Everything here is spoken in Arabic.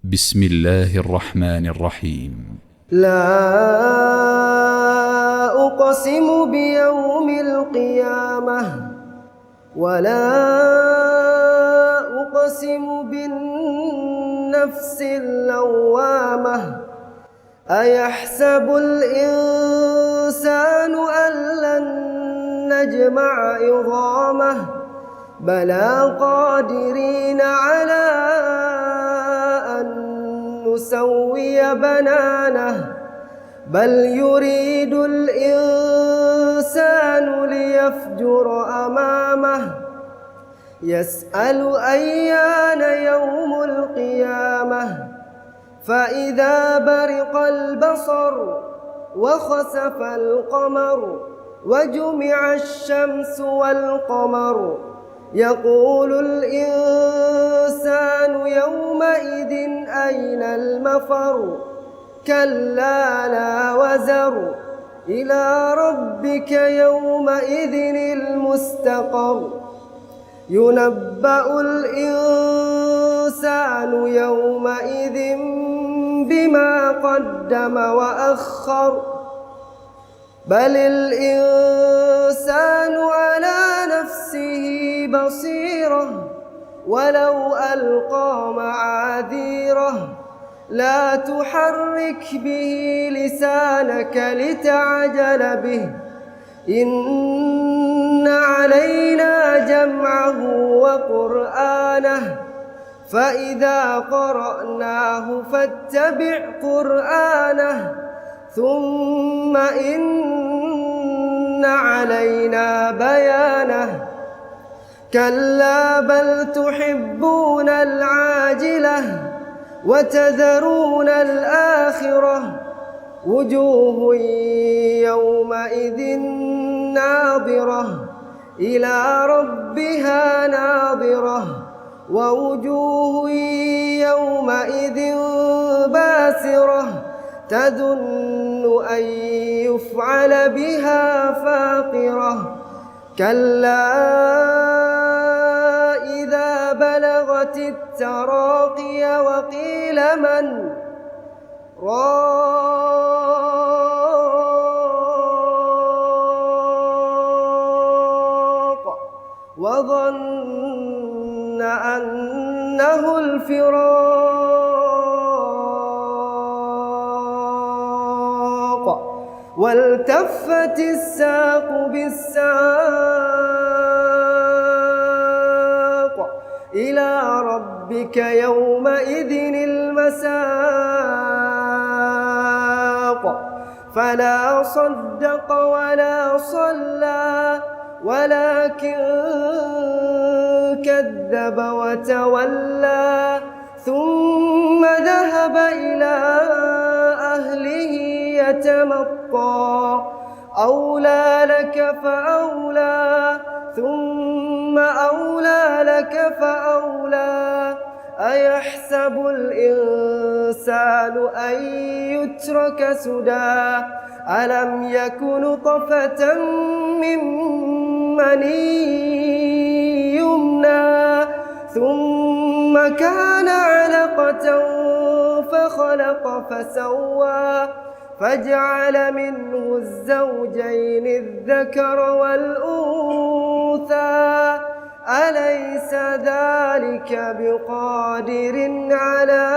بسم الله الرحمن الرحيم. لا أقسم بيوم القيامة ولا أقسم بالنفس اللوامة. أيحسب الإنسان أن لن نجمع عظامه بلى قادرين على أن نسوي بنانه بل يريد الإنسان ليفجر أمامه يسأل أيان يوم القيامة فإذا برق البصر وخسف القمر وجمع الشمس والقمر يقول الإنسان يومئذ أين المفر كلا لا وزر إلى ربك يومئذ المستقر ينبأ الإنسان يومئذ بما قدم وأخر بل الإنسان على نفسه بصيرة ولو ألقى معاذيره لا تحرك به لسانك لتعجل به إن علينا جمعه وقرآنه فإذا قرأناه فاتبع قرآنه ثم إن علينا بيانه كلا بل تحبون العاجلة وتذرون الآخرة وجوه يومئذ ناظرة إلى ربها ناظرة ووجوه يومئذ باسرة تظن أن يفعل بها فاقرة كلا إذا بلغت التراقي وقيل من راق وظن أنه الفراق والتفت الساق بالساق إلى ربك يومئذ المساق فلا صدق ولا صلى ولكن كذب وتولى ثم ذهب إلى أهله يتمطى أولى لك فأولى ثم أولى لك فأولى أيحسب الإنسان أن يترك سدى ألم يك نطفة من مني يمنى ثم كان علقة فخلق فسوى فجعل منه الزوجين الذكر والأنثى أليس ذلك بقادر على